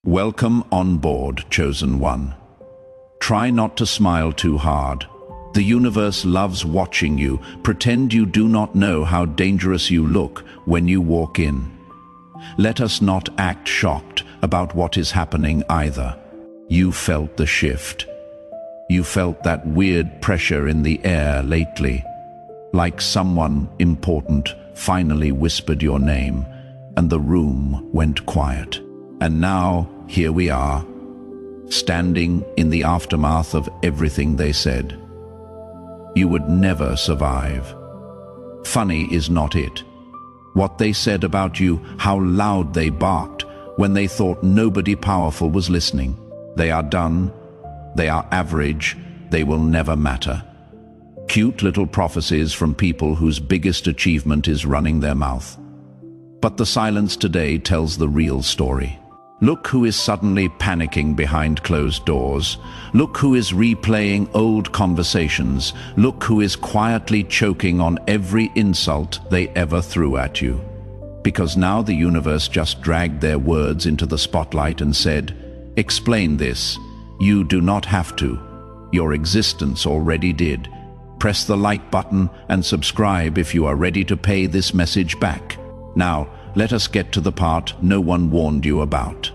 Welcome on board, Chosen One. Try not to smile too hard. The universe loves watching you. Pretend you do not know how dangerous you look when you walk in. Let us not act shocked about what is happening either. You felt the shift. You felt that weird pressure in the air lately, like someone important finally whispered your name, and the room went quiet. And now, here we are, standing in the aftermath of everything they said. You would never survive. Funny is not it. What they said about you, how loud they barked when they thought nobody powerful was listening. They are done. They are average. They will never matter. Cute little prophecies from people whose biggest achievement is running their mouth. But the silence today tells the real story. Look who is suddenly panicking behind closed doors. Look who is replaying old conversations. Look who is quietly choking on every insult they ever threw at you. Because now the universe just dragged their words into the spotlight and said, "Explain this. You do not have to. Your existence already did. Press the like button and subscribe if you are ready to pay this message back." Now, let us get to the part no one warned you about.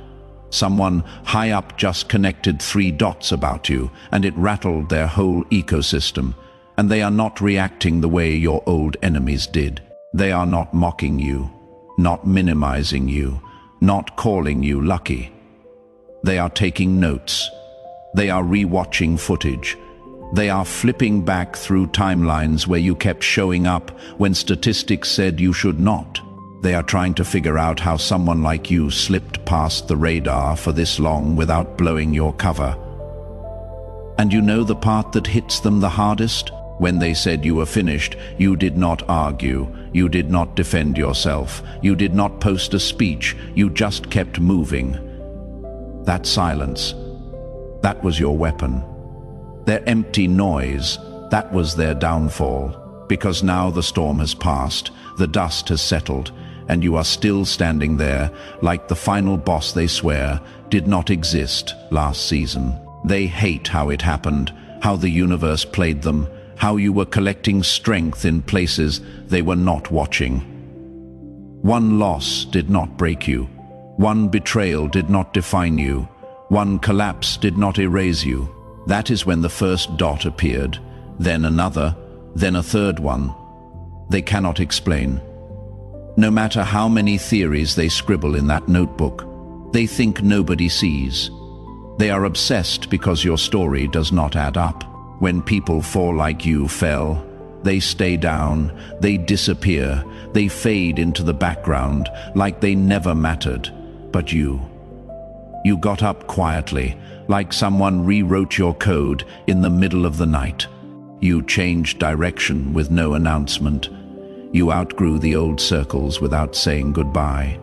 Someone high up just connected 3 dots about you, and it rattled their whole ecosystem. And they are not reacting the way your old enemies did. They are not mocking you, not minimizing you, not calling you lucky. They are taking notes. They are re-watching footage. They are flipping back through timelines where you kept showing up when statistics said you should not. They are trying to figure out how someone like you slipped past the radar for this long without blowing your cover. And you know the part that hits them the hardest? When they said you were finished, you did not argue, you did not defend yourself, you did not post a speech, you just kept moving. That silence, that was your weapon. Their empty noise, that was their downfall. Because now the storm has passed, the dust has settled, and you are still standing there like the final boss they swear did not exist last season. They hate how it happened, how the universe played them, how you were collecting strength in places they were not watching. One loss did not break you. One betrayal did not define you. One collapse did not erase you. That is when the first dot appeared, then another, then a third one. They cannot explain. No matter how many theories they scribble in that notebook, they think nobody sees. They are obsessed because your story does not add up. When people fall like you fell, they stay down, they disappear, they fade into the background like they never mattered. But you got up quietly, like someone rewrote your code in the middle of the night. You changed direction with no announcement. You outgrew the old circles without saying goodbye.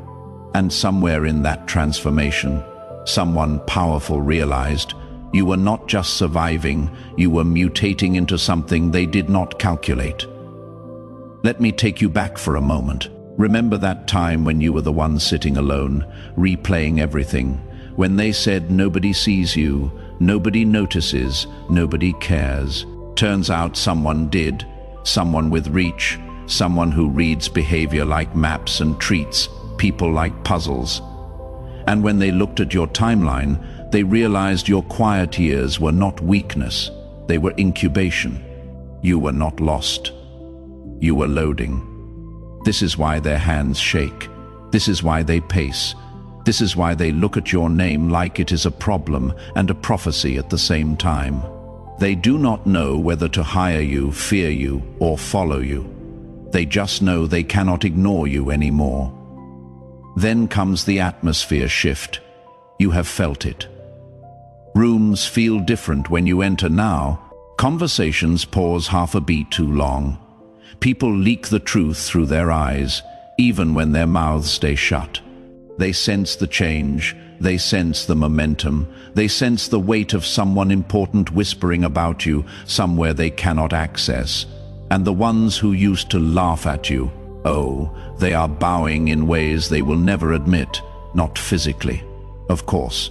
And somewhere in that transformation, someone powerful realized you were not just surviving, you were mutating into something they did not calculate. Let me take you back for a moment. Remember that time when you were the one sitting alone, replaying everything, when they said nobody sees you, nobody notices, nobody cares. Turns out someone did, someone with reach, someone who reads behavior like maps and treats people like puzzles. And when they looked at your timeline, they realized your quiet years were not weakness, they were incubation. You were not lost. You were loading. This is why their hands shake. This is why they pace. This is why they look at your name like it is a problem and a prophecy at the same time. They do not know whether to hire you, fear you, or follow you. They just know they cannot ignore you anymore. Then comes the atmosphere shift. You have felt it. Rooms feel different when you enter now. Conversations pause half a beat too long. People leak the truth through their eyes, even when their mouths stay shut. They sense the change. They sense the momentum. They sense the weight of someone important whispering about you somewhere they cannot access. And the ones who used to laugh at you, oh, they are bowing in ways they will never admit, not physically, of course.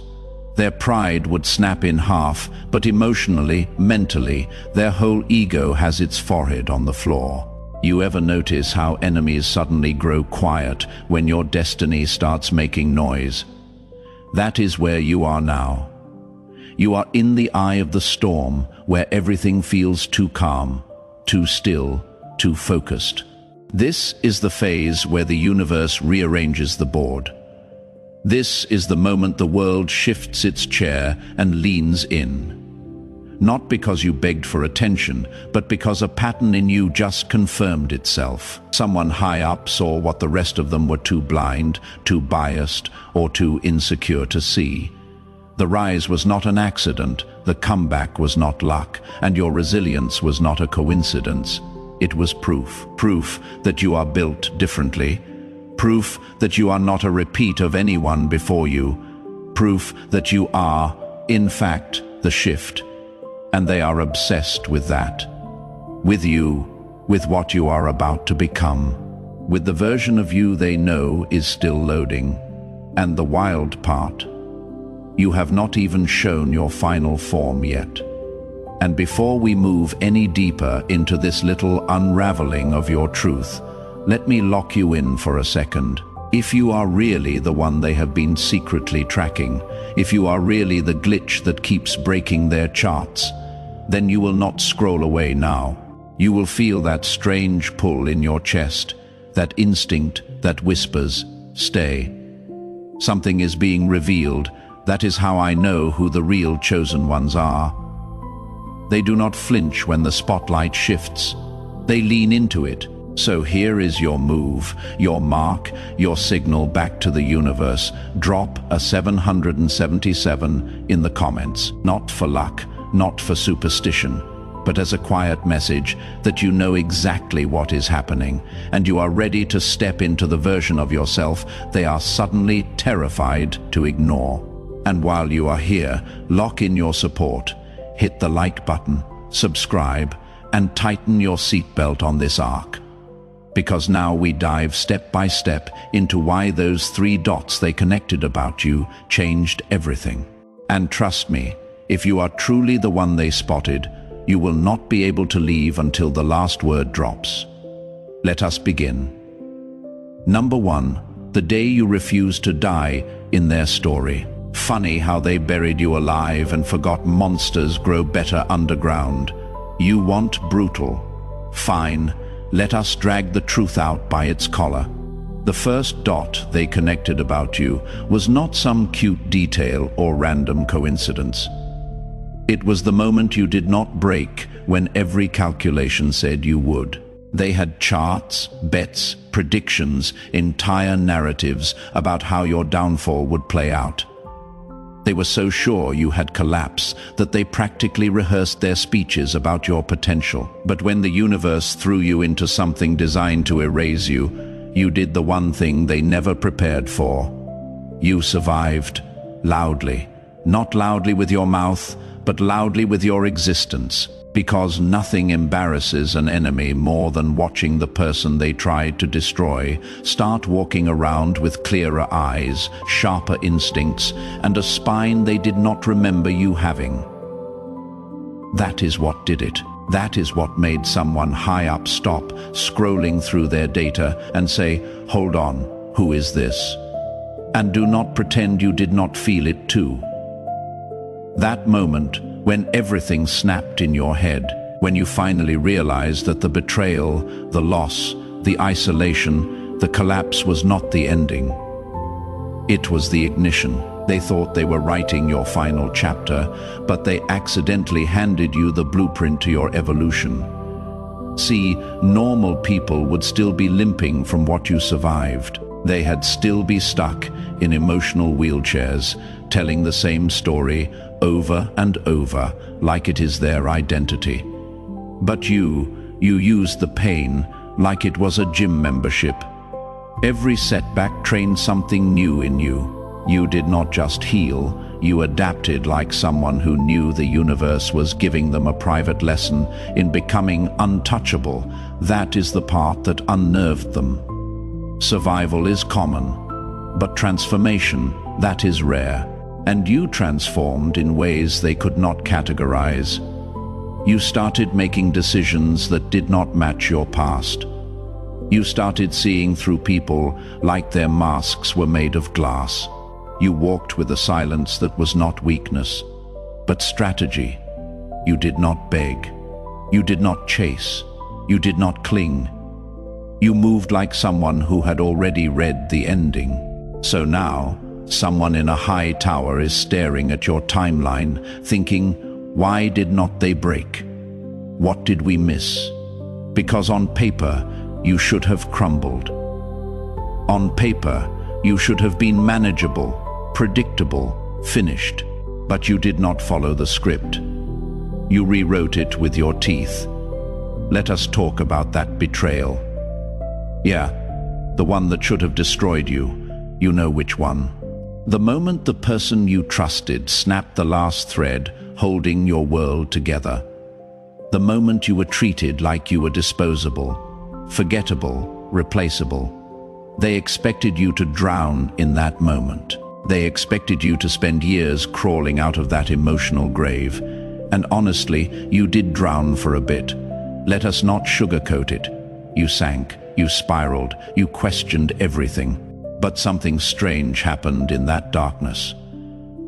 Their pride would snap in half, but emotionally, mentally, their whole ego has its forehead on the floor. You ever notice how enemies suddenly grow quiet when your destiny starts making noise? That is where you are now. You are in the eye of the storm, where everything feels too calm, too still, too focused. This is the phase where the universe rearranges the board. This is the moment the world shifts its chair and leans in. Not because you begged for attention, but because a pattern in you just confirmed itself. Someone high up saw what the rest of them were too blind, too biased, or too insecure to see. The rise was not an accident, the comeback was not luck, and your resilience was not a coincidence. It was proof. Proof that you are built differently. Proof that you are not a repeat of anyone before you. Proof that you are, in fact, the shift. And they are obsessed with that. With you, with what you are about to become. With the version of you they know is still loading. And the wild part, you have not even shown your final form yet. And before we move any deeper into this little unraveling of your truth, let me lock you in for a second. If you are really the one they have been secretly tracking, if you are really the glitch that keeps breaking their charts, then you will not scroll away now. You will feel that strange pull in your chest, that instinct that whispers, "Stay." Something is being revealed. That is how I know who the real chosen ones are. They do not flinch when the spotlight shifts. They lean into it. So here is your move, your mark, your signal back to the universe. Drop a 777 in the comments. Not for luck, not for superstition, but as a quiet message that you know exactly what is happening, and you are ready to step into the version of yourself they are suddenly terrified to ignore. And while you are here, lock in your support. Hit the like button, subscribe, and tighten your seatbelt on this arc. Because now we dive step by step into why those 3 dots they connected about you changed everything. And trust me, if you are truly the one they spotted, you will not be able to leave until the last word drops. Let us begin. Number 1, the day you refused to die in their story. Funny how they buried you alive and forgot monsters grow better underground. You want brutal. Fine, let us drag the truth out by its collar. The first dot they connected about you was not some cute detail or random coincidence. It was the moment you did not break when every calculation said you would. They had charts, bets, predictions, entire narratives about how your downfall would play out. They were so sure you had collapsed that they practically rehearsed their speeches about your potential. But when the universe threw you into something designed to erase you, you did the one thing they never prepared for. You survived, loudly. Not loudly with your mouth, but loudly with your existence. Because nothing embarrasses an enemy more than watching the person they tried to destroy start walking around with clearer eyes, sharper instincts, and a spine they did not remember you having. That is what did it. That is what made someone high up stop scrolling through their data and say, "Hold on, who is this?" And do not pretend you did not feel it too. That moment, when everything snapped in your head, when you finally realized that the betrayal, the loss, the isolation, the collapse was not the ending. It was the ignition. They thought they were writing your final chapter, but they accidentally handed you the blueprint to your evolution. See, normal people would still be limping from what you survived. They had still be stuck in emotional wheelchairs, telling the same story over and over, like it is their identity. But you used the pain like it was a gym membership. Every setback trained something new in you. You did not just heal, you adapted like someone who knew the universe was giving them a private lesson in becoming untouchable. That is the part that unnerved them. Survival is common, but transformation, that is rare. And you transformed in ways they could not categorize. You started making decisions that did not match your past. You started seeing through people like their masks were made of glass. You walked with a silence that was not weakness, but strategy. You did not beg. You did not chase. You did not cling. You moved like someone who had already read the ending. So now, someone in a high tower is staring at your timeline, thinking, why did not they break? What did we miss? Because on paper, you should have crumbled. On paper, you should have been manageable, predictable, finished. But you did not follow the script. You rewrote it with your teeth. Let us talk about that betrayal. Yeah, the one that should have destroyed you. You know which one. The moment the person you trusted snapped the last thread, holding your world together. The moment you were treated like you were disposable, forgettable, replaceable. They expected you to drown in that moment. They expected you to spend years crawling out of that emotional grave. And honestly, you did drown for a bit. Let us not sugarcoat it. You sank, you spiraled, you questioned everything. But something strange happened in that darkness.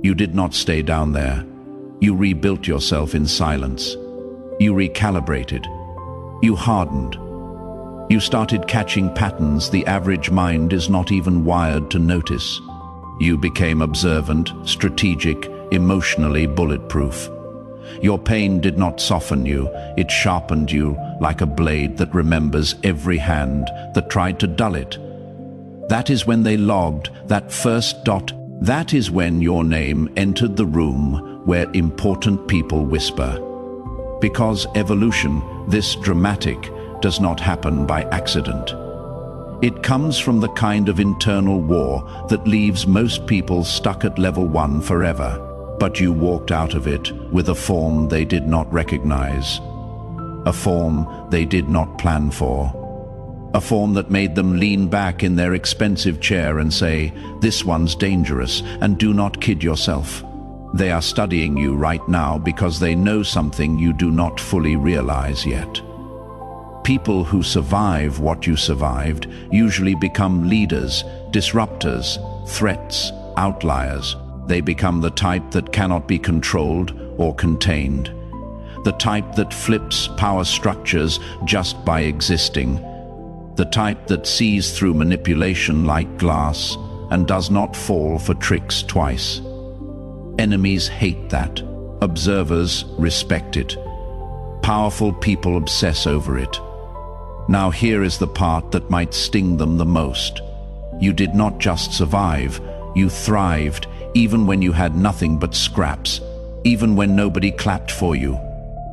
You did not stay down there. You rebuilt yourself in silence. You recalibrated. You hardened. You started catching patterns the average mind is not even wired to notice. You became observant, strategic, emotionally bulletproof. Your pain did not soften you, it sharpened you like a blade that remembers every hand that tried to dull it. That is when they logged that first dot. That is when your name entered the room where important people whisper. Because evolution, this dramatic, does not happen by accident. It comes from the kind of internal war that leaves most people stuck at level 1 forever. But you walked out of it with a form they did not recognize. A form they did not plan for. A form that made them lean back in their expensive chair and say, "This one's dangerous, and do not kid yourself." They are studying you right now because they know something you do not fully realize yet. People who survive what you survived usually become leaders, disruptors, threats, outliers. They become the type that cannot be controlled or contained. The type that flips power structures just by existing. The type that sees through manipulation like glass and does not fall for tricks twice. Enemies hate that. Observers respect it. Powerful people obsess over it. Now here is the part that might sting them the most. You did not just survive, you thrived, even when you had nothing but scraps, even when nobody clapped for you,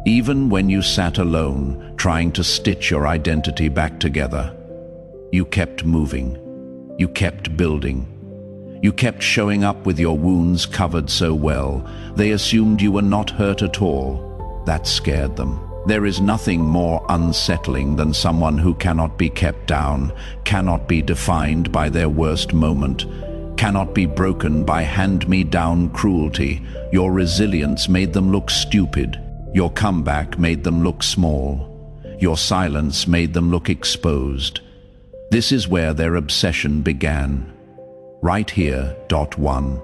even when you sat alone, trying to stitch your identity back together. You kept moving. You kept building. You kept showing up with your wounds covered so well, they assumed you were not hurt at all. That scared them. There is nothing more unsettling than someone who cannot be kept down, cannot be defined by their worst moment, cannot be broken by hand-me-down cruelty. Your resilience made them look stupid. Your comeback made them look small. Your silence made them look exposed. This is where their obsession began. Right here, .1.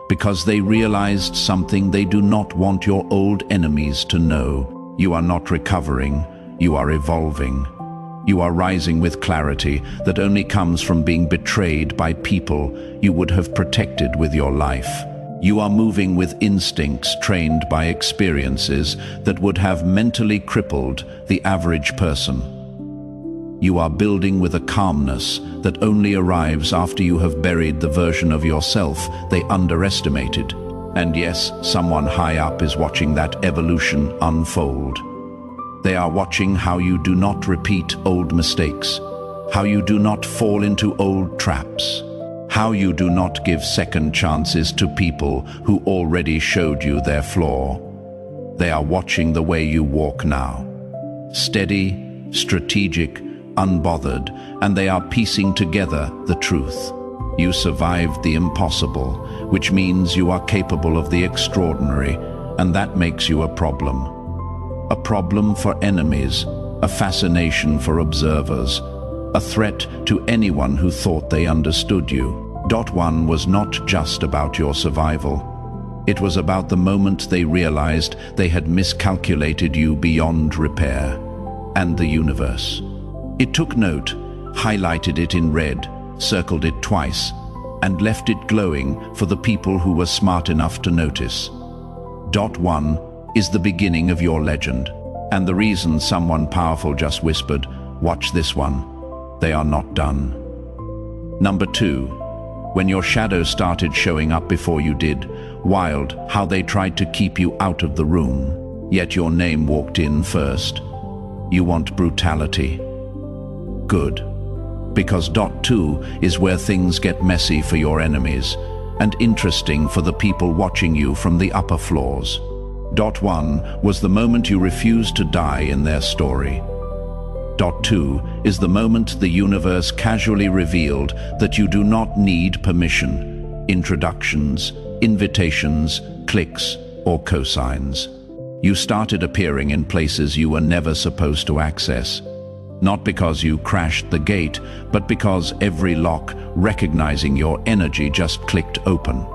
Because they realized something they do not want your old enemies to know. You are not recovering, you are evolving. You are rising with clarity that only comes from being betrayed by people you would have protected with your life. You are moving with instincts trained by experiences that would have mentally crippled the average person. You are building with a calmness that only arrives after you have buried the version of yourself they underestimated. And yes, someone high up is watching that evolution unfold. They are watching how you do not repeat old mistakes, how you do not fall into old traps, how you do not give second chances to people who already showed you their flaw. They are watching the way you walk now. Steady, strategic, unbothered, and they are piecing together the truth. You survived the impossible, which means you are capable of the extraordinary, and that makes you a problem. A problem for enemies, a fascination for observers, a threat to anyone who thought they understood you. .1 was not just about your survival. It was about the moment they realized they had miscalculated you beyond repair, and the universe. It took note, highlighted it in red, circled it twice, and left it glowing for the people who were smart enough to notice. .1 is the beginning of your legend, and the reason someone powerful just whispered, "Watch this one." They are not done. Number 2. When your shadow started showing up before you did, wild how they tried to keep you out of the room, yet your name walked in first. You want brutality. Good. Because .2 is where things get messy for your enemies, and interesting for the people watching you from the upper floors. .1 was the moment you refused to die in their story. .2 is the moment the universe casually revealed that you do not need permission, introductions, invitations, clicks, or cosigns. You started appearing in places you were never supposed to access. Not because you crashed the gate, but because every lock recognizing your energy just clicked open.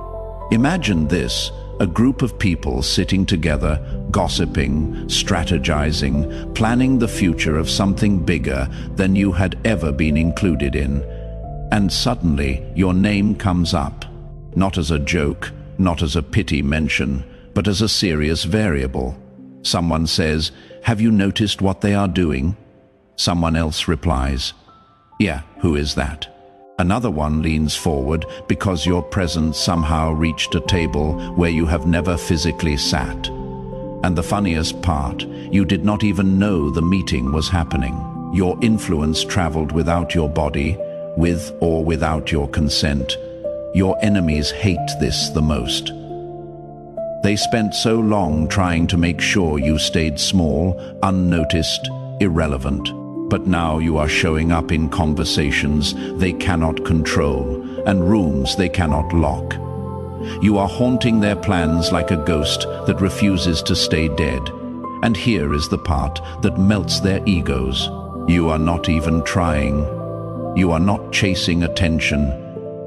Imagine this, a group of people sitting together, gossiping, strategizing, planning the future of something bigger than you had ever been included in. And suddenly, your name comes up. Not as a joke, not as a pity mention, but as a serious variable. Someone says, "Have you noticed what they are doing?" Someone else replies, "Yeah, who is that?" Another one leans forward because your presence somehow reached a table where you have never physically sat. And the funniest part, you did not even know the meeting was happening. Your influence traveled without your body, with or without your consent. Your enemies hate this the most. They spent so long trying to make sure you stayed small, unnoticed, irrelevant. But now you are showing up in conversations they cannot control and rooms they cannot lock. You are haunting their plans like a ghost that refuses to stay dead. And here is the part that melts their egos. You are not even trying. You are not chasing attention.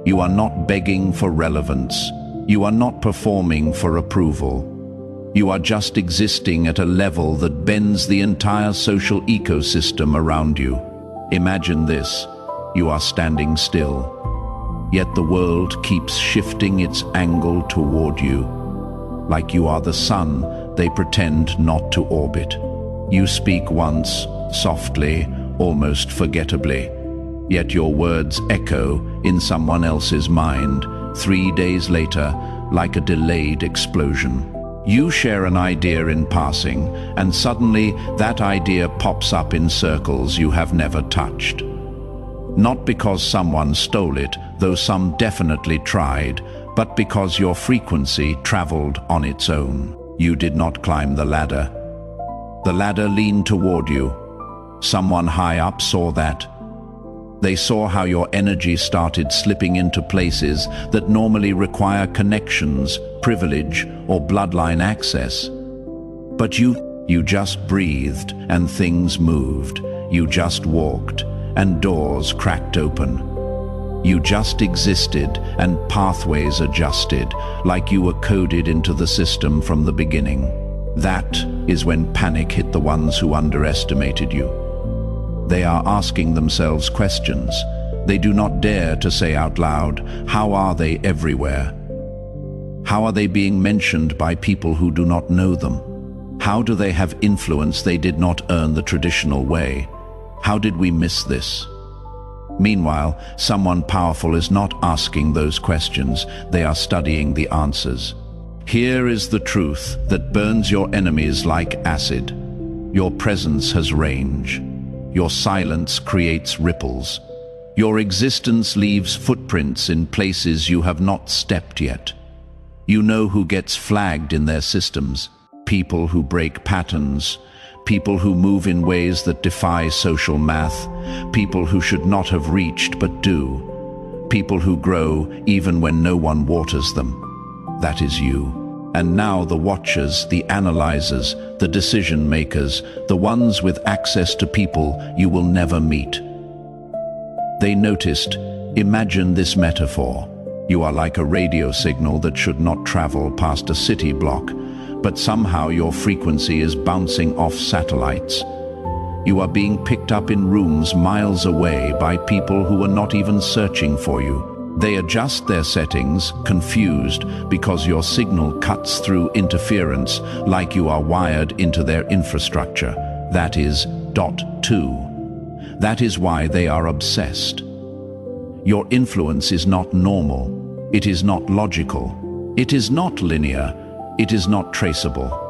You are not begging for relevance. You are not performing for approval. You are just existing at a level that bends the entire social ecosystem around you. Imagine this. You are standing still. Yet the world keeps shifting its angle toward you. Like you are the sun, they pretend not to orbit. You speak once, softly, almost forgettably. Yet your words echo in someone else's mind, 3 days later, like a delayed explosion. You share an idea in passing, and suddenly that idea pops up in circles you have never touched. Not because someone stole it, though some definitely tried, but because your frequency traveled on its own. You did not climb the ladder. The ladder leaned toward you. Someone high up saw that. They saw how your energy started slipping into places that normally require connections, privilege, or bloodline access. But you just breathed and things moved. You just walked and doors cracked open. You just existed and pathways adjusted, like you were coded into the system from the beginning. That is when panic hit the ones who underestimated you. They are asking themselves questions. They do not dare to say out loud, how are they everywhere? How are they being mentioned by people who do not know them? How do they have influence they did not earn the traditional way? How did we miss this? Meanwhile, someone powerful is not asking those questions. They are studying the answers. Here is the truth that burns your enemies like acid. Your presence has range. Your silence creates ripples. Your existence leaves footprints in places you have not stepped yet. You know who gets flagged in their systems. People who break patterns. People who move in ways that defy social math. People who should not have reached but do. People who grow even when no one waters them. That is you. And now the watchers, the analyzers, the decision makers, the ones with access to people you will never meet. They noticed, imagine this metaphor. You are like a radio signal that should not travel past a city block, but somehow your frequency is bouncing off satellites. You are being picked up in rooms miles away by people who are not even searching for you. They adjust their settings, confused, because your signal cuts through interference like you are wired into their infrastructure. That is .2. That is why they are obsessed. Your influence is not normal. It is not logical. It is not linear. It is not traceable.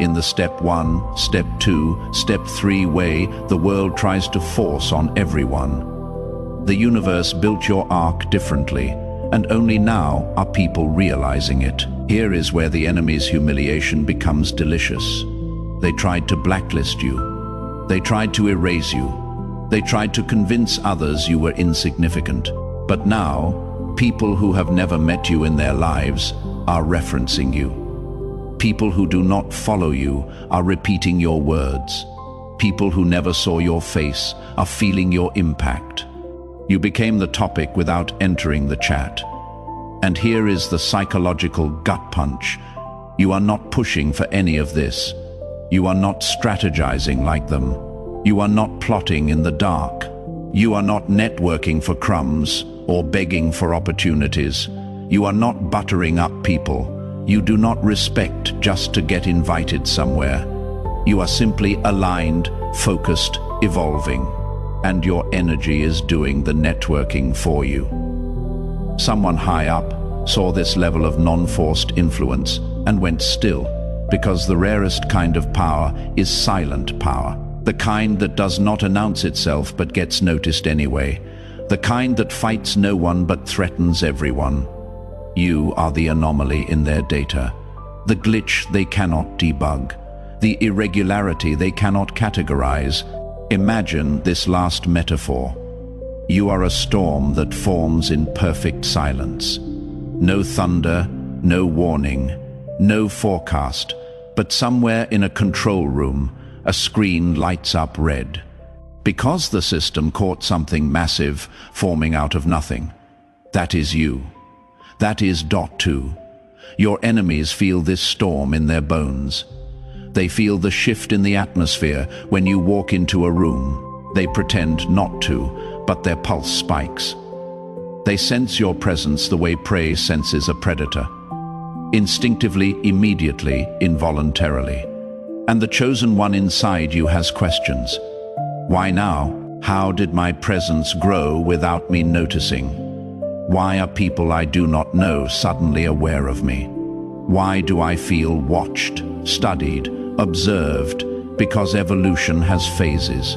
In the step 1, step 2, step 3 way, the world tries to force on everyone. The universe built your arc differently, and only now are people realizing it. Here is where the enemy's humiliation becomes delicious. They tried to blacklist you. They tried to erase you. They tried to convince others you were insignificant. But now, people who have never met you in their lives are referencing you. People who do not follow you are repeating your words. People who never saw your face are feeling your impact. You became the topic without entering the chat. And here is the psychological gut punch. You are not pushing for any of this. You are not strategizing like them. You are not plotting in the dark. You are not networking for crumbs or begging for opportunities. You are not buttering up people. You do not respect just to get invited somewhere. You are simply aligned, focused, evolving. And your energy is doing the networking for you. Someone high up saw this level of non-forced influence and went still, because the rarest kind of power is silent power, the kind that does not announce itself but gets noticed anyway, the kind that fights no one but threatens everyone. You are the anomaly in their data, the glitch they cannot debug, the irregularity they cannot categorize. Imagine this last metaphor. You are a storm that forms in perfect silence. No thunder, no warning, no forecast, but somewhere in a control room, a screen lights up red. Because the system caught something massive forming out of nothing. That is you. That is .2. Your enemies feel this storm in their bones. They feel the shift in the atmosphere when you walk into a room. They pretend not to, but their pulse spikes. They sense your presence the way prey senses a predator. Instinctively, immediately, involuntarily. And the chosen one inside you has questions. Why now? How did my presence grow without me noticing? Why are people I do not know suddenly aware of me? Why do I feel watched, studied, observed? Because evolution has phases.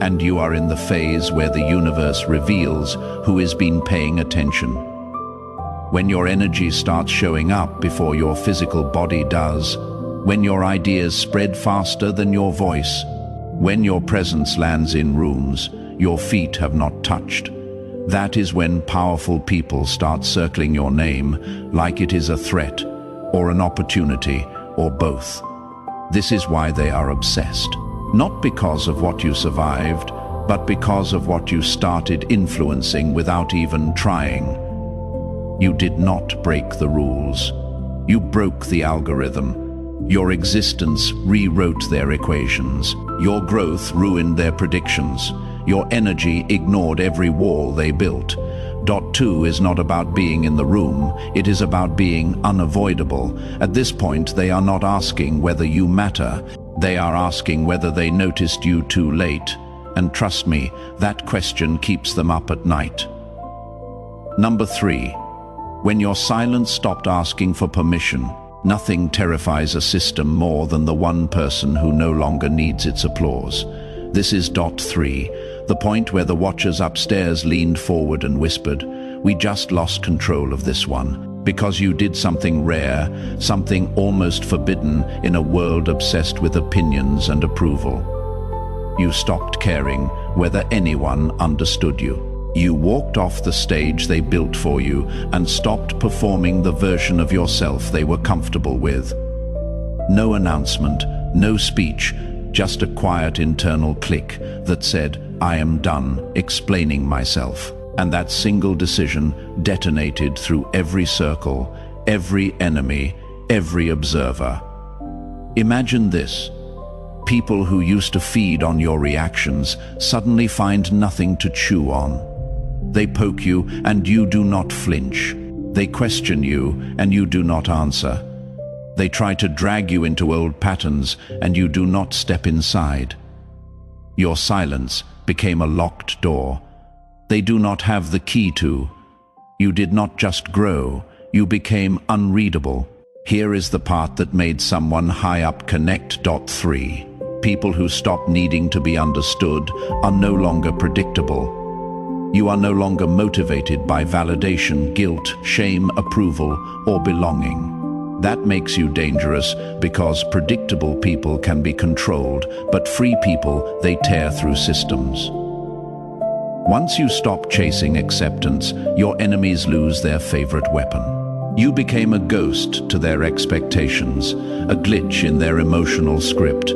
And you are in the phase where the universe reveals who has been paying attention. When your energy starts showing up before your physical body does, when your ideas spread faster than your voice, when your presence lands in rooms your feet have not touched, that is when powerful people start circling your name like it is a threat or an opportunity or both. This is why they are obsessed. Not because of what you survived, but because of what you started influencing without even trying. You did not break the rules. You broke the algorithm. Your existence rewrote their equations. Your growth ruined their predictions. Your energy ignored every wall they built. .2 is not about being in the room, it is about being unavoidable. At this point, they are not asking whether you matter, they are asking whether they noticed you too late. And trust me, that question keeps them up at night. Number 3. When your silence stopped asking for permission, nothing terrifies a system more than the one person who no longer needs its applause. This is .3. The point where the watchers upstairs leaned forward and whispered, "We just lost control of this one, because you did something rare, something almost forbidden in a world obsessed with opinions and approval. You stopped caring whether anyone understood you. You walked off the stage they built for you and stopped performing the version of yourself they were comfortable with. No announcement, no speech, just a quiet internal click that said, "I am done explaining myself." And that single decision detonated through every circle, every enemy, every observer. Imagine this. People who used to feed on your reactions suddenly find nothing to chew on. They poke you and you do not flinch. They question you and you do not answer. They try to drag you into old patterns and you do not step inside. Your silence became a locked door. They do not have the key to. You did not just grow, you became unreadable. Here is the part that made someone high up connect. 3. People who stop needing to be understood are no longer predictable. You are no longer motivated by validation, guilt, shame, approval, or belonging. That makes you dangerous because predictable people can be controlled, but free people, they tear through systems. Once you stop chasing acceptance, your enemies lose their favorite weapon. You became a ghost to their expectations, a glitch in their emotional script,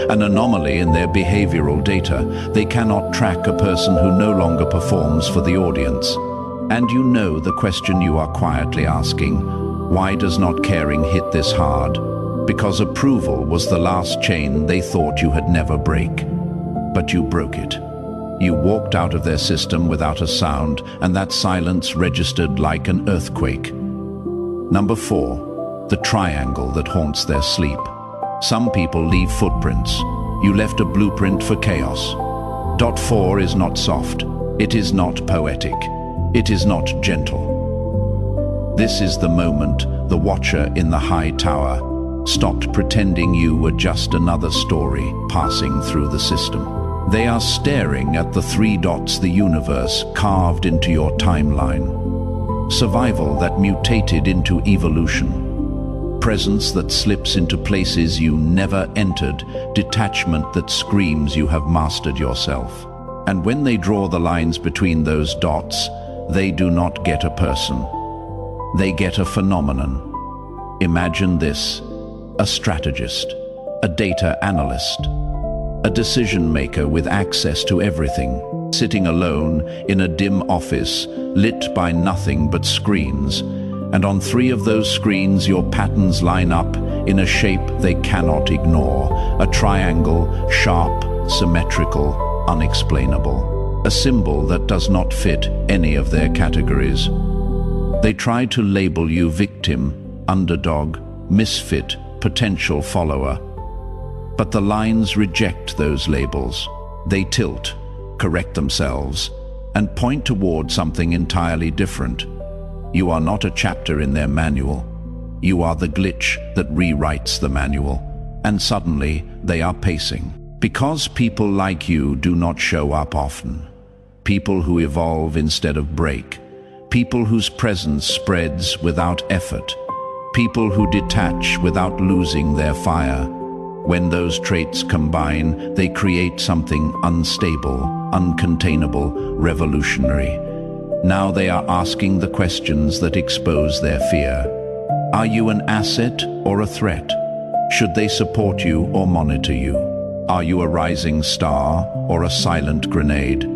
an anomaly in their behavioral data. They cannot track a person who no longer performs for the audience. And you know the question you are quietly asking: why does not caring hit this hard? Because approval was the last chain they thought you had never break. But you broke it. You walked out of their system without a sound, and that silence registered like an earthquake. Number 4, the triangle that haunts their sleep. Some people leave footprints. You left a blueprint for chaos. 4 is not soft. It is not poetic. It is not gentle. This is the moment the watcher in the high tower stopped pretending you were just another story passing through the system. They are staring at the 3 dots, the universe carved into your timeline. Survival that mutated into evolution. Presence that slips into places you never entered. Detachment that screams you have mastered yourself. And when they draw the lines between those dots, they do not get a person. They get a phenomenon. Imagine this: a strategist, a data analyst, a decision maker with access to everything, sitting alone in a dim office, lit by nothing but screens. And on 3 of those screens, your patterns line up in a shape they cannot ignore. A triangle, sharp, symmetrical, unexplainable. A symbol that does not fit any of their categories. They try to label you victim, underdog, misfit, potential follower. But the lines reject those labels. They tilt, correct themselves, and point toward something entirely different. You are not a chapter in their manual. You are the glitch that rewrites the manual. And suddenly, they are pacing. Because people like you do not show up often. People who evolve instead of break. People whose presence spreads without effort. People who detach without losing their fire. When those traits combine, they create something unstable, uncontainable, revolutionary. Now they are asking the questions that expose their fear. Are you an asset or a threat? Should they support you or monitor you? Are you a rising star or a silent grenade?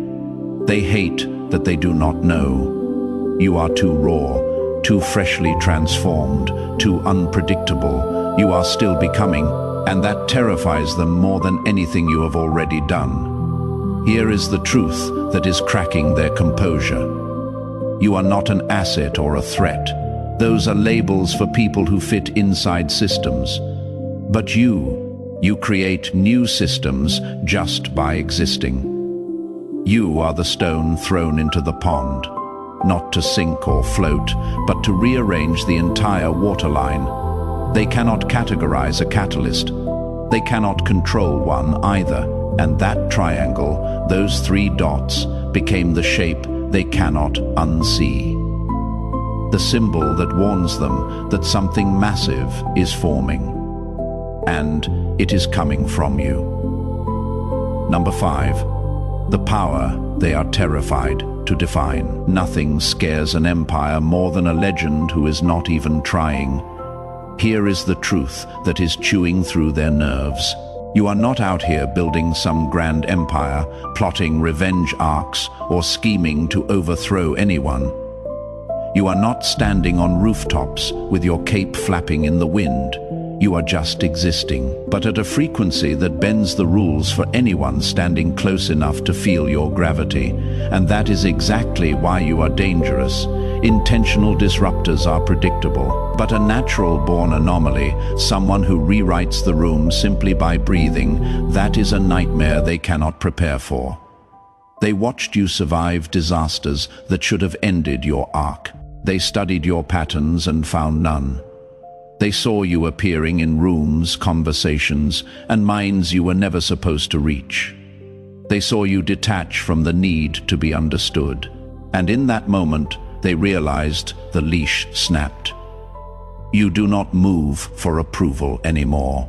They hate that they do not know. You are too raw, too freshly transformed, too unpredictable. You are still becoming, and that terrifies them more than anything you have already done. Here is the truth that is cracking their composure. You are not an asset or a threat. Those are labels for people who fit inside systems. But you create new systems just by existing. You are the stone thrown into the pond, not to sink or float, but to rearrange the entire waterline. They cannot categorize a catalyst. They cannot control one either. And that triangle, those 3 dots, became the shape they cannot unsee. The symbol that warns them that something massive is forming. And it is coming from you. Number 5, the power they are terrified to define. Nothing scares an empire more than a legend who is not even trying. Here is the truth that is chewing through their nerves. You are not out here building some grand empire, plotting revenge arcs, or scheming to overthrow anyone. You are not standing on rooftops with your cape flapping in the wind. You are just existing, but at a frequency that bends the rules for anyone standing close enough to feel your gravity. And that is exactly why you are dangerous. Intentional disruptors are predictable, but a natural-born anomaly, someone who rewrites the room simply by breathing, that is a nightmare they cannot prepare for. They watched you survive disasters that should have ended your arc. They studied your patterns and found none. They saw you appearing in rooms, conversations, and minds you were never supposed to reach. They saw you detach from the need to be understood. And in that moment, they realized the leash snapped. You do not move for approval anymore.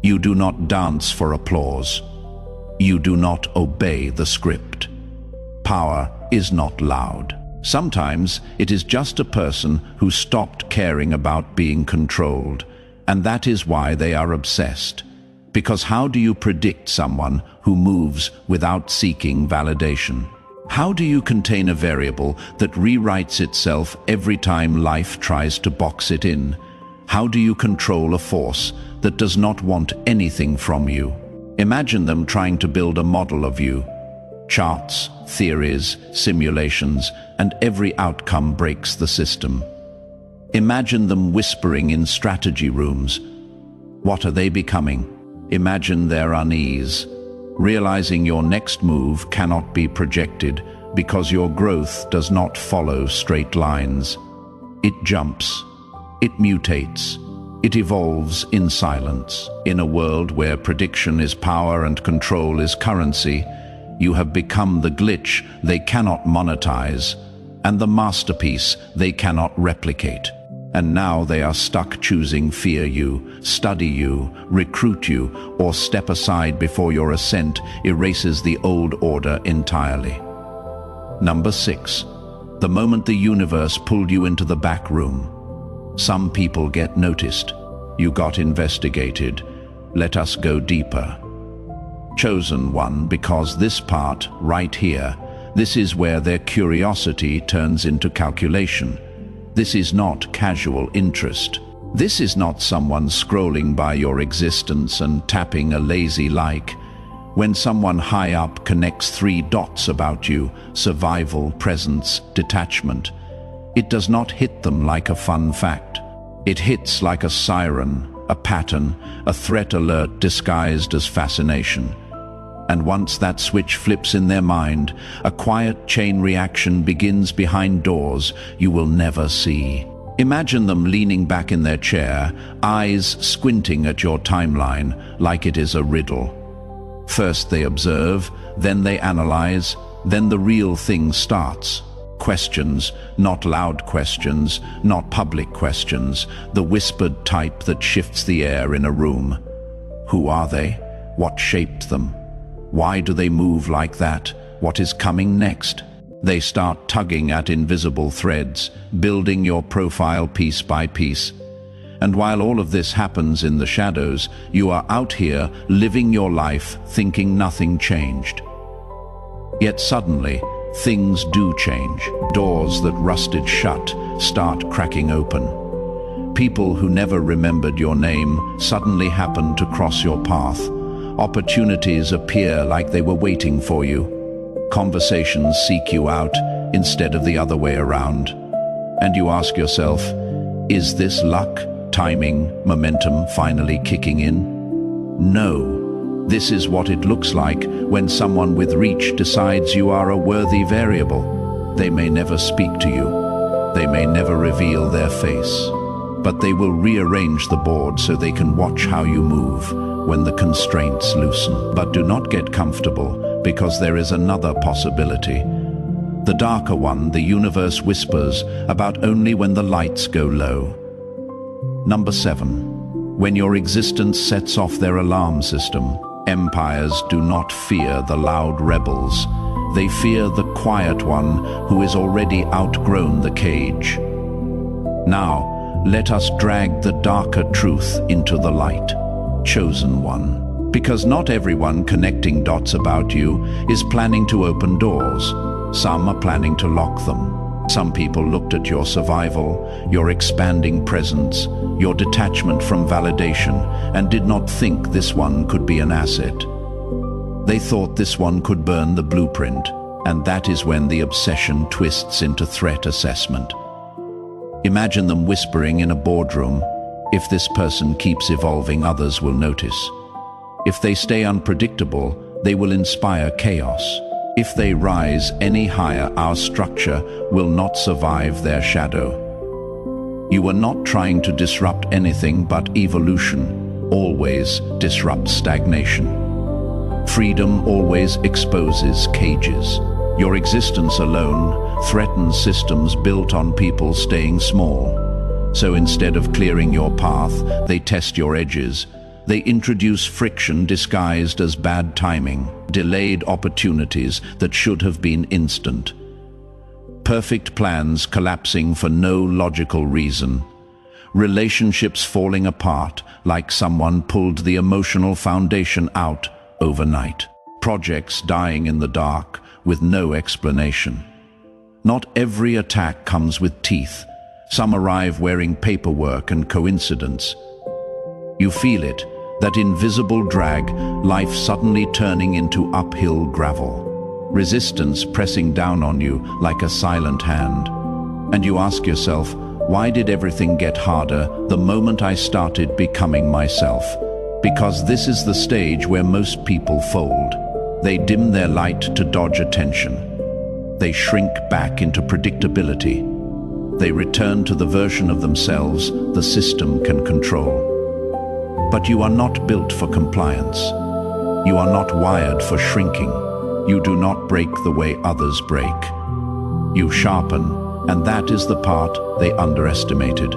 You do not dance for applause. You do not obey the script. Power is not loud. Sometimes it is just a person who stopped caring about being controlled, and that is why they are obsessed. Because how do you predict someone who moves without seeking validation? How do you contain a variable that rewrites itself every time life tries to box it in? How do you control a force that does not want anything from you? Imagine them trying to build a model of you. Charts, theories, simulations, and every outcome breaks the system. Imagine them whispering in strategy rooms. What are they becoming? Imagine their unease, realizing your next move cannot be projected because your growth does not follow straight lines. It jumps, it mutates, it evolves in silence. In a world where prediction is power and control is currency, you have become the glitch they cannot monetize, and the masterpiece they cannot replicate. And now they are stuck choosing fear you, study you, recruit you, or step aside before your ascent erases the old order entirely. Number 6. The moment the universe pulled you into the back room. Some people get noticed. You got investigated. Let us go deeper. Chosen one, because this part, right here, this is where their curiosity turns into calculation. This is not casual interest. This is not someone scrolling by your existence and tapping a lazy like. When someone high up connects 3 dots about you, survival, presence, detachment, it does not hit them like a fun fact. It hits like a siren, a pattern, a threat alert disguised as fascination. And once that switch flips in their mind, a quiet chain reaction begins behind doors you will never see. Imagine them leaning back in their chair, eyes squinting at your timeline like it is a riddle. First they observe, then they analyze, then the real thing starts. Questions, not loud questions, not public questions, the whispered type that shifts the air in a room. Who are they? What shaped them? Why do they move like that? What is coming next? They start tugging at invisible threads, building your profile piece by piece. And while all of this happens in the shadows, you are out here living your life thinking nothing changed. Yet suddenly, things do change. Doors that rusted shut start cracking open. People who never remembered your name suddenly happen to cross your path. Opportunities appear like they were waiting for you. Conversations seek you out instead of the other way around. And you ask yourself, is this luck, timing, momentum finally kicking in? No. This is what it looks like when someone with reach decides you are a worthy variable. They may never speak to you. They may never reveal their face. But they will rearrange the board so they can watch how you move when the constraints loosen. But do not get comfortable, because there is another possibility. The darker one, the universe whispers about only when the lights go low. Number 7. When your existence sets off their alarm system. Empires do not fear the loud rebels. They fear the quiet one who is already outgrown the cage. Now, let us drag the darker truth into the light, chosen one. Because not everyone connecting dots about you is planning to open doors. Some are planning to lock them. Some people looked at your survival, your expanding presence, your detachment from validation, and did not think this one could be an asset. They thought this one could burn the blueprint, and that is when the obsession twists into threat assessment. Imagine them whispering in a boardroom, "If this person keeps evolving, others will notice. If they stay unpredictable, they will inspire chaos. If they rise any higher, our structure will not survive their shadow." You are not trying to disrupt anything but evolution always disrupts stagnation. Freedom always exposes cages. Your existence alone threatens systems built on people staying small. So instead of clearing your path, they test your edges. They introduce friction disguised as bad timing, delayed opportunities that should have been instant. Perfect plans collapsing for no logical reason. Relationships falling apart like someone pulled the emotional foundation out overnight. Projects dying in the dark with no explanation. Not every attack comes with teeth. Some arrive wearing paperwork and coincidence. You feel it, that invisible drag, life suddenly turning into uphill gravel. Resistance pressing down on you like a silent hand. And you ask yourself, why did everything get harder the moment I started becoming myself? Because this is the stage where most people fold. They dim their light to dodge attention. They shrink back into predictability. They return to the version of themselves the system can control. But you are not built for compliance. You are not wired for shrinking. You do not break the way others break. You sharpen, and that is the part they underestimated.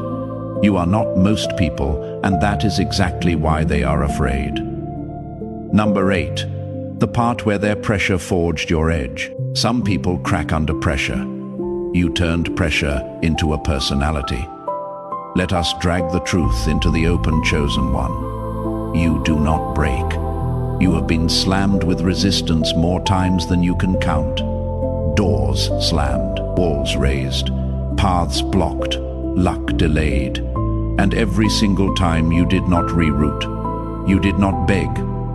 You are not most people, and that is exactly why they are afraid. Number 8. The part where their pressure forged your edge. Some people crack under pressure. You turned pressure into a personality. Let us drag the truth into the open, chosen one. You do not break. You have been slammed with resistance more times than you can count. Doors slammed, walls raised, paths blocked, luck delayed. And every single time you did not reroute. You did not beg.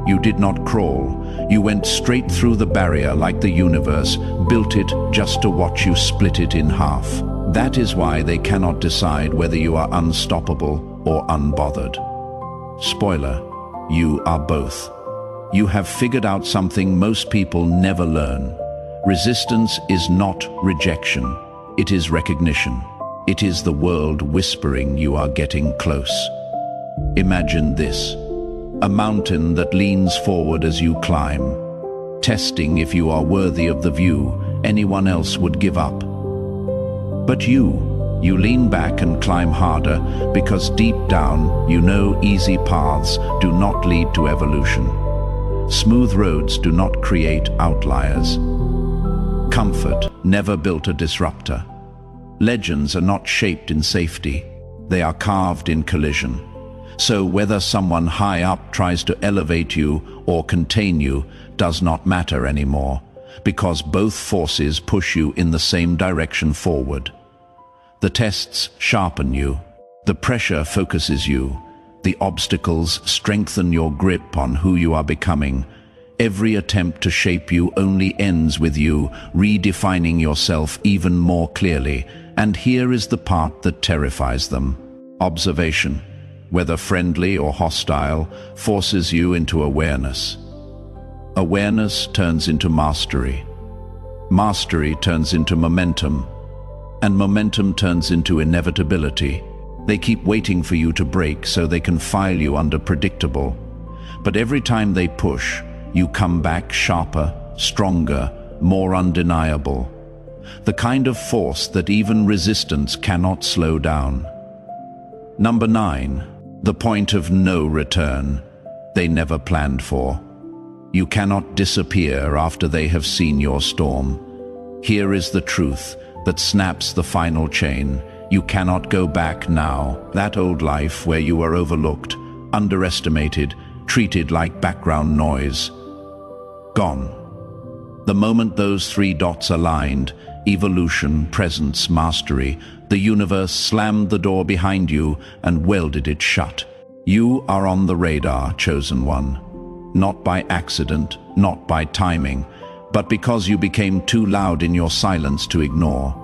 You did not crawl. You went straight through the barrier like the universe built it just to watch you split it in half. That is why they cannot decide whether you are unstoppable or unbothered. Spoiler, you are both. You have figured out something most people never learn. Resistance is not rejection. It is recognition. It is the world whispering you are getting close. Imagine this. A mountain that leans forward as you climb, testing if you are worthy of the view anyone else would give up. But you lean back and climb harder because deep down you know easy paths do not lead to evolution. Smooth roads do not create outliers. Comfort never built a disruptor. Legends are not shaped in safety. They are carved in collision. So whether someone high up tries to elevate you or contain you does not matter anymore, because both forces push you in the same direction forward. The tests sharpen you. The pressure focuses you. The obstacles strengthen your grip on who you are becoming. Every attempt to shape you only ends with you redefining yourself even more clearly. And here is the part that terrifies them. Observation, whether friendly or hostile, forces you into awareness. Awareness turns into mastery. Mastery turns into momentum. And momentum turns into inevitability. They keep waiting for you to break so they can file you under predictable. But every time they push, you come back sharper, stronger, more undeniable. The kind of force that even resistance cannot slow down. Number 9. The point of no return they never planned for. You cannot disappear after they have seen your storm. Here is the truth that snaps the final chain. You cannot go back now. That old life where you were overlooked, underestimated, treated like background noise. Gone. The moment those three dots aligned, evolution, presence, mastery, the universe slammed the door behind you and welded it shut. You are on the radar, chosen one. Not by accident, not by timing, but because you became too loud in your silence to ignore.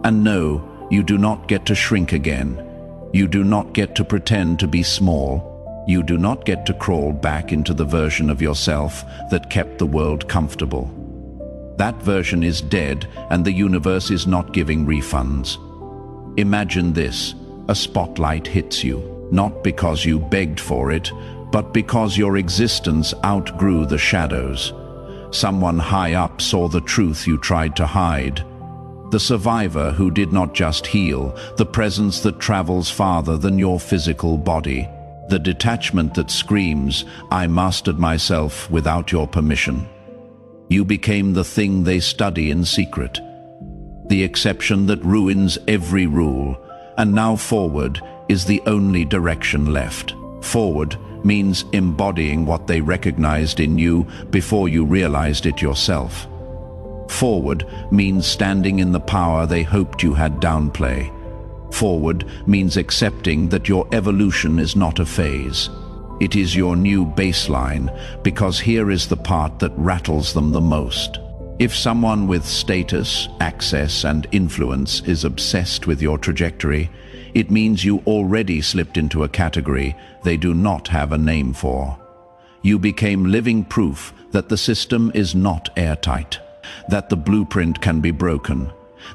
And no, you do not get to shrink again. You do not get to pretend to be small. You do not get to crawl back into the version of yourself that kept the world comfortable. That version is dead, and the universe is not giving refunds. Imagine this: a spotlight hits you, not because you begged for it, but because your existence outgrew the shadows. Someone high up saw the truth you tried to hide. The survivor who did not just heal, the presence that travels farther than your physical body. The detachment that screams, "I mastered myself without your permission." You became the thing they study in secret. The exception that ruins every rule, and now forward is the only direction left. Forward means embodying what they recognized in you before you realized it yourself. Forward means standing in the power they hoped you had downplay. Forward means accepting that your evolution is not a phase. It is your new baseline, because here is the part that rattles them the most. If someone with status, access, and influence is obsessed with your trajectory, it means you already slipped into a category they do not have a name for. You became living proof that the system is not airtight, that the blueprint can be broken,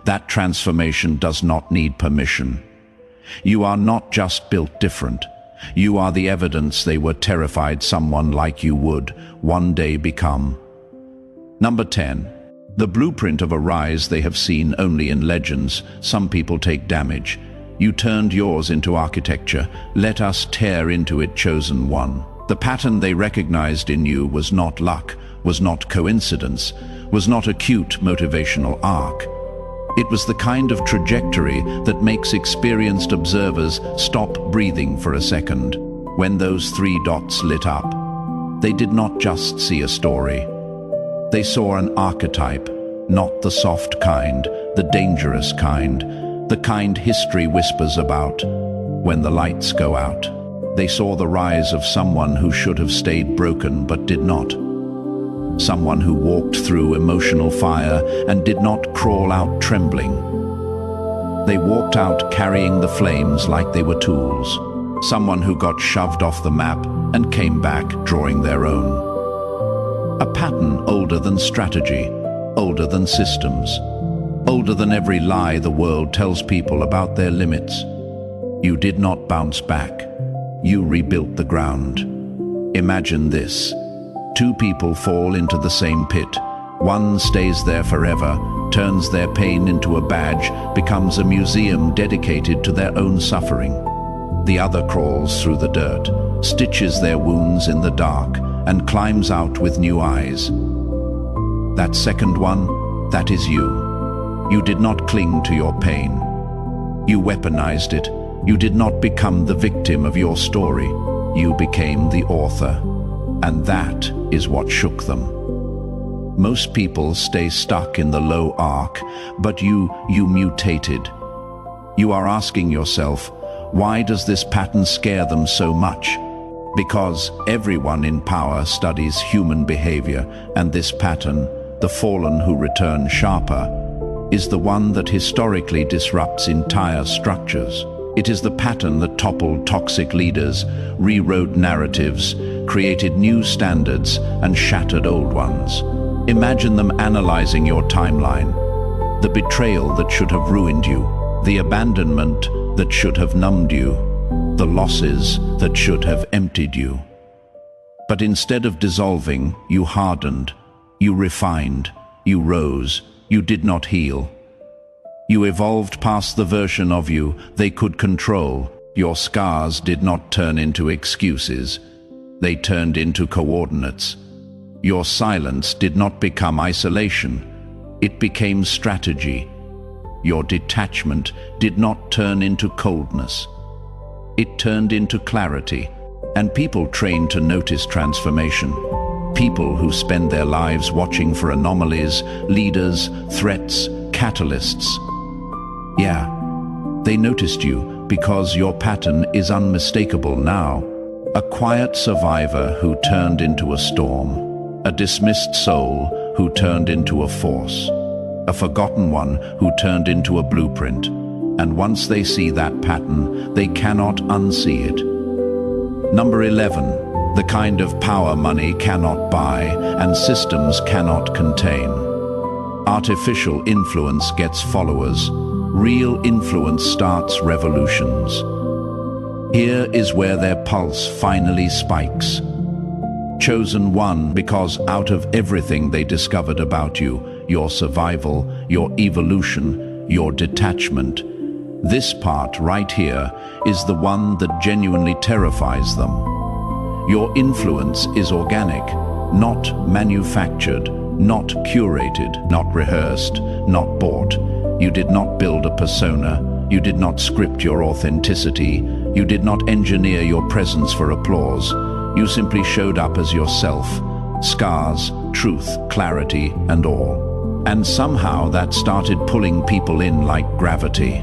that transformation does not need permission. You are not just built different. You are the evidence they were terrified someone like you would one day become. Number 10. The blueprint of a rise they have seen only in legends. Some people take damage. You turned yours into architecture. Let us tear into it, chosen one. The pattern they recognized in you was not luck, was not coincidence, was not a cute motivational arc. It was the kind of trajectory that makes experienced observers stop breathing for a second. When those three dots lit up, they did not just see a story. They saw an archetype, not the soft kind, the dangerous kind, the kind history whispers about when the lights go out. They saw the rise of someone who should have stayed broken but did not. Someone who walked through emotional fire and did not crawl out trembling. They walked out carrying the flames like they were tools. Someone who got shoved off the map and came back drawing their own. A pattern older than strategy, older than systems, older than every lie the world tells people about their limits. You did not bounce back. You rebuilt the ground. Imagine this. Two people fall into the same pit. One stays there forever, turns their pain into a badge, becomes a museum dedicated to their own suffering. The other crawls through the dirt, stitches their wounds in the dark, and climbs out with new eyes. That second one, that is you. You did not cling to your pain. You weaponized it. You did not become the victim of your story. You became the author. And that is what shook them. Most people stay stuck in the low arc, but you mutated. You are asking yourself, why does this pattern scare them so much? Because everyone in power studies human behavior, and this pattern, the fallen who return sharper, is the one that historically disrupts entire structures. It is the pattern that toppled toxic leaders, rewrote narratives, created new standards, and shattered old ones. Imagine them analyzing your timeline. The betrayal that should have ruined you, the abandonment that should have numbed you, the losses that should have emptied you. But instead of dissolving, you hardened, you refined, you rose, you did not heal. You evolved past the version of you they could control. Your scars did not turn into excuses. They turned into coordinates. Your silence did not become isolation. It became strategy. Your detachment did not turn into coldness. It turned into clarity. And people trained to notice transformation. People who spend their lives watching for anomalies, leaders, threats, catalysts. Yeah, they noticed you because your pattern is unmistakable now. A quiet survivor who turned into a storm. A dismissed soul who turned into a force. A forgotten one who turned into a blueprint. And once they see that pattern, they cannot unsee it. Number 11, the kind of power money cannot buy and systems cannot contain. Artificial influence gets followers. Real influence starts revolutions. Here is where their pulse finally spikes. Chosen one because out of everything they discovered about you, your survival, your evolution, your detachment, this part right here is the one that genuinely terrifies them. Your influence is organic, not manufactured, not curated, not rehearsed, not bought. You did not build a persona. You did not script your authenticity. You did not engineer your presence for applause. You simply showed up as yourself. Scars, truth, clarity, and all. And somehow that started pulling people in like gravity.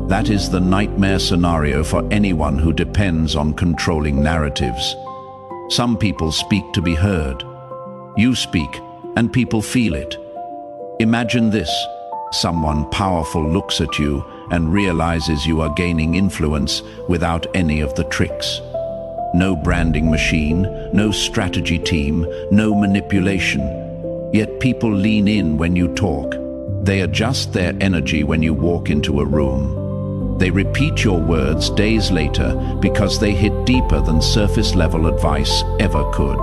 That is the nightmare scenario for anyone who depends on controlling narratives. Some people speak to be heard. You speak, and people feel it. Imagine this. Someone powerful looks at you and realizes you are gaining influence without any of the tricks. No branding machine, no strategy team, no manipulation. Yet people lean in when you talk. They adjust their energy when you walk into a room. They repeat your words days later because they hit deeper than surface-level advice ever could.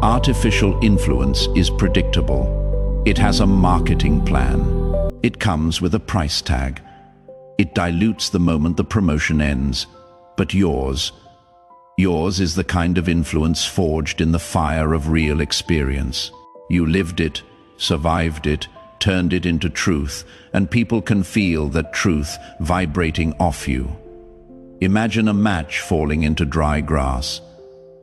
Artificial influence is predictable. It has a marketing plan. It comes with a price tag. It dilutes the moment the promotion ends. But yours is the kind of influence forged in the fire of real experience. You lived it, survived it, turned it into truth, and people can feel that truth vibrating off you. Imagine a match falling into dry grass.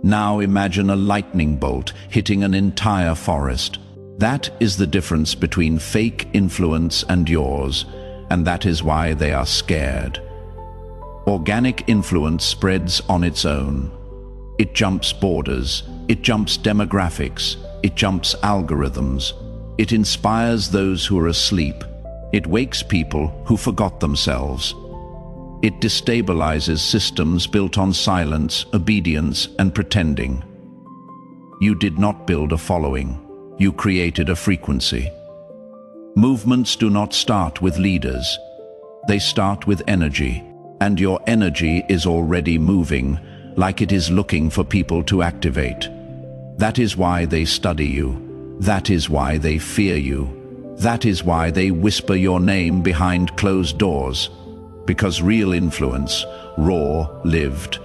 Now imagine a lightning bolt hitting an entire forest. That is the difference between fake influence and yours, and that is why they are scared. Organic influence spreads on its own. It jumps borders, it jumps demographics, it jumps algorithms. It inspires those who are asleep. It wakes people who forgot themselves. It destabilizes systems built on silence, obedience, and pretending. You did not build a following. You created a frequency. Movements do not start with leaders. They start with energy. And your energy is already moving, like it is looking for people to activate. That is why they study you. That is why they fear you. That is why they whisper your name behind closed doors. Because real influence, raw, lived,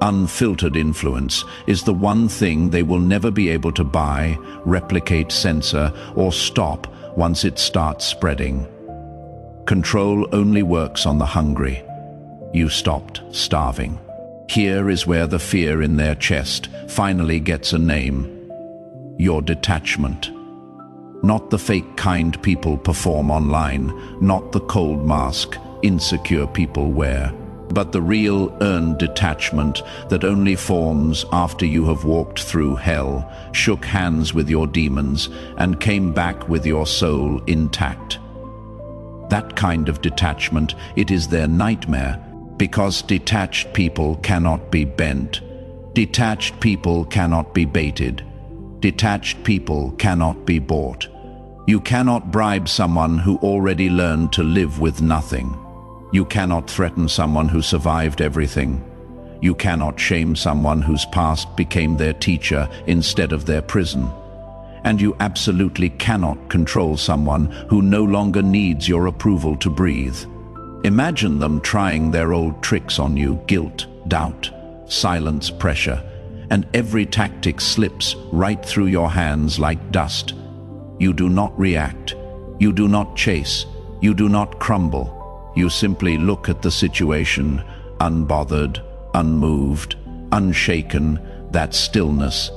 unfiltered influence, is the one thing they will never be able to buy, replicate, censor, or stop once it starts spreading. Control only works on the hungry. You stopped starving. Here is where the fear in their chest finally gets a name. Your detachment. Not the fake kind people perform online, not the cold mask insecure people wear, but the real earned detachment that only forms after you have walked through hell, shook hands with your demons, and came back with your soul intact. That kind of detachment, it is their nightmare, because detached people cannot be bent. Detached people cannot be baited. Detached people cannot be bought. You cannot bribe someone who already learned to live with nothing. You cannot threaten someone who survived everything. You cannot shame someone whose past became their teacher instead of their prison. And you absolutely cannot control someone who no longer needs your approval to breathe. Imagine them trying their old tricks on you: guilt, doubt, silence, pressure. and every tactic slips right through your hands like dust. You do not react. You do not chase. You do not crumble. You simply look at the situation, unbothered, unmoved, unshaken. That stillness,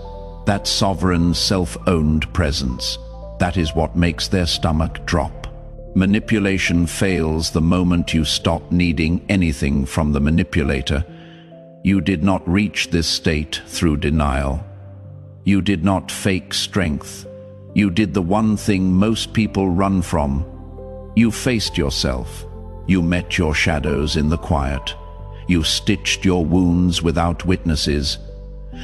that sovereign, self-owned presence, that is what makes their stomach drop. Manipulation fails the moment you stop needing anything from the manipulator. You did not reach this state through denial. You did not fake strength. You did the one thing most people run from. You faced yourself. You met your shadows in the quiet. You stitched your wounds without witnesses.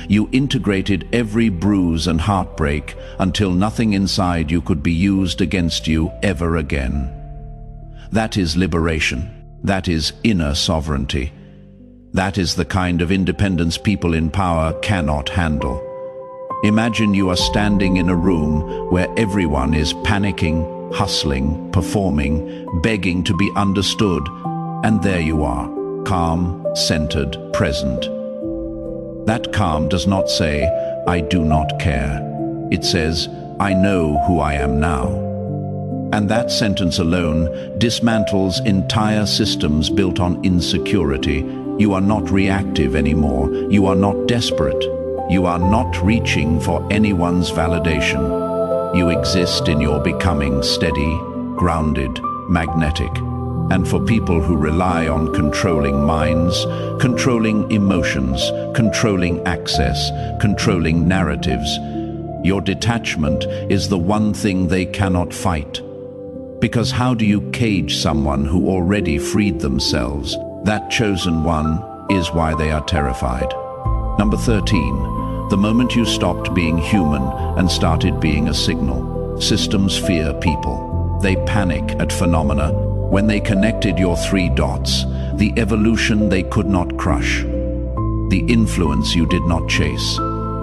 You integrated every bruise and heartbreak until nothing inside you could be used against you ever again. That is liberation. That is inner sovereignty. That is the kind of independence people in power cannot handle. Imagine you are standing in a room where everyone is panicking, hustling, performing, begging to be understood, and there you are, calm, centered, present. That calm does not say, "I do not care." It says, "I know who I am now." And that sentence alone dismantles entire systems built on insecurity. You are not reactive anymore. You are not desperate. You are not reaching for anyone's validation. You exist in your becoming steady, grounded, magnetic. And for people who rely on controlling minds, controlling emotions, controlling access, controlling narratives, your detachment is the one thing they cannot fight. Because how do you cage someone who already freed themselves? That chosen one is why they are terrified. Number 13, the moment you stopped being human and started being a signal. Systems fear people. They panic at phenomena. When they connected your 3 dots, the evolution they could not crush, the influence you did not chase,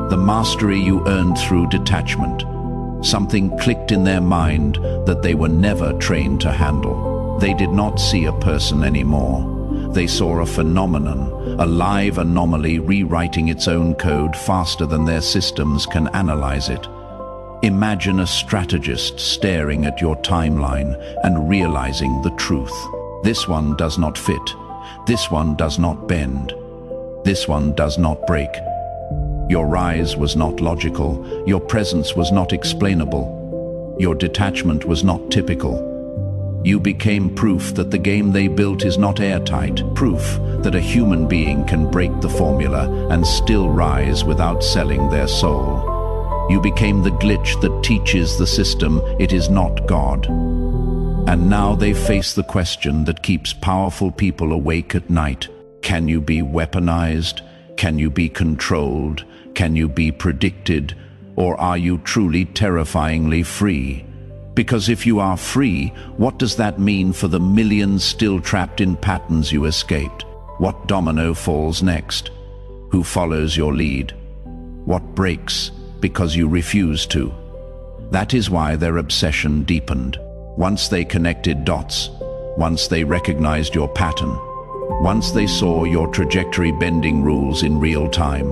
the mastery you earned through detachment. Something clicked in their mind that they were never trained to handle. They did not see a person anymore. They saw a phenomenon, a live anomaly rewriting its own code faster than their systems can analyze it. Imagine a strategist staring at your timeline and realizing the truth. This one does not fit. This one does not bend. This one does not break. Your rise was not logical. Your presence was not explainable. Your detachment was not typical. You became proof that the game they built is not airtight, proof that a human being can break the formula and still rise without selling their soul. You became the glitch that teaches the system it is not God. And now they face the question that keeps powerful people awake at night. Can you be weaponized? Can you be controlled? Can you be predicted? Or are you truly terrifyingly free? Because if you are free, what does that mean for the millions still trapped in patterns you escaped? What domino falls next? Who follows your lead? What breaks because you refuse to? That is why their obsession deepened. Once they connected dots, once they recognized your pattern, once they saw your trajectory bending rules in real time,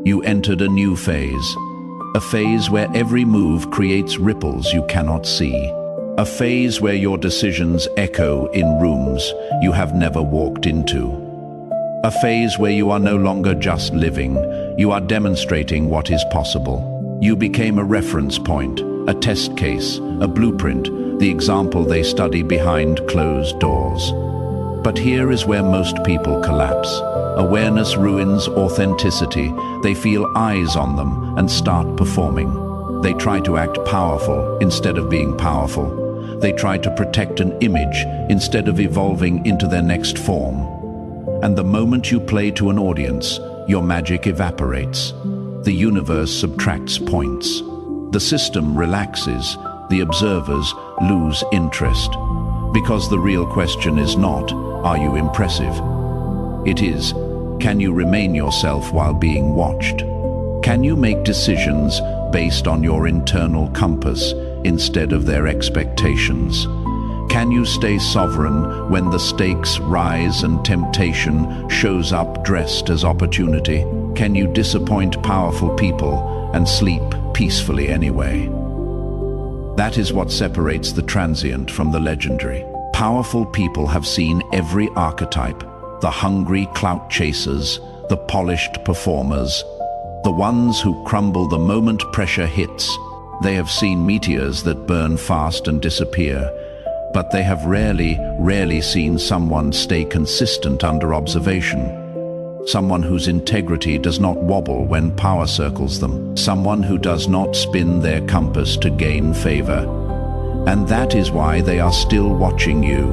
you entered a new phase. A phase where every move creates ripples you cannot see. A phase where your decisions echo in rooms you have never walked into. A phase where you are no longer just living, you are demonstrating what is possible. You became a reference point, a test case, a blueprint, the example they study behind closed doors. But here is where most people collapse. Awareness ruins authenticity. They feel eyes on them and start performing. They try to act powerful instead of being powerful. They try to protect an image instead of evolving into their next form. And the moment you play to an audience, your magic evaporates. The universe subtracts points. The system relaxes. The observers lose interest. Because the real question is not, are you impressive? It is, can you remain yourself while being watched? Can you make decisions based on your internal compass instead of their expectations? Can you stay sovereign when the stakes rise and temptation shows up dressed as opportunity? Can you disappoint powerful people and sleep peacefully anyway? That is what separates the transient from the legendary. Powerful people have seen every archetype, the hungry clout chasers, the polished performers, the ones who crumble the moment pressure hits. They have seen meteors that burn fast and disappear, but they have rarely seen someone stay consistent under observation. Someone whose integrity does not wobble when power circles them. Someone who does not spin their compass to gain favor. And that is why they are still watching you.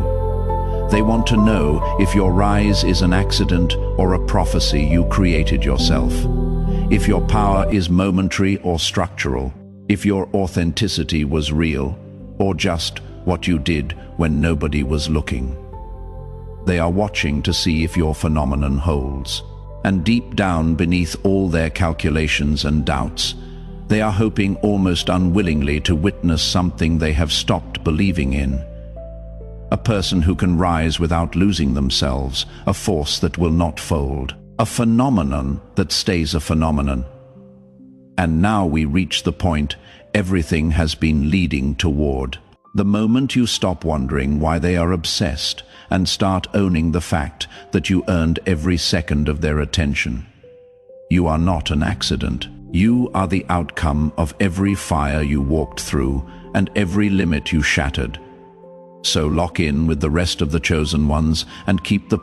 They want to know if your rise is an accident or a prophecy you created yourself. If your power is momentary or structural. If your authenticity was real or just what you did when nobody was looking. They are watching to see if your phenomenon holds. And deep down beneath all their calculations and doubts, they are hoping almost unwillingly to witness something they have stopped believing in. A person who can rise without losing themselves, a force that will not fold, a phenomenon that stays a phenomenon. And now we reach the point everything has been leading toward. The moment you stop wondering why they are obsessed and start owning the fact that you earned every second of their attention. You are not an accident. You are the outcome of every fire you walked through and every limit you shattered. So lock in with the rest of the chosen ones and keep the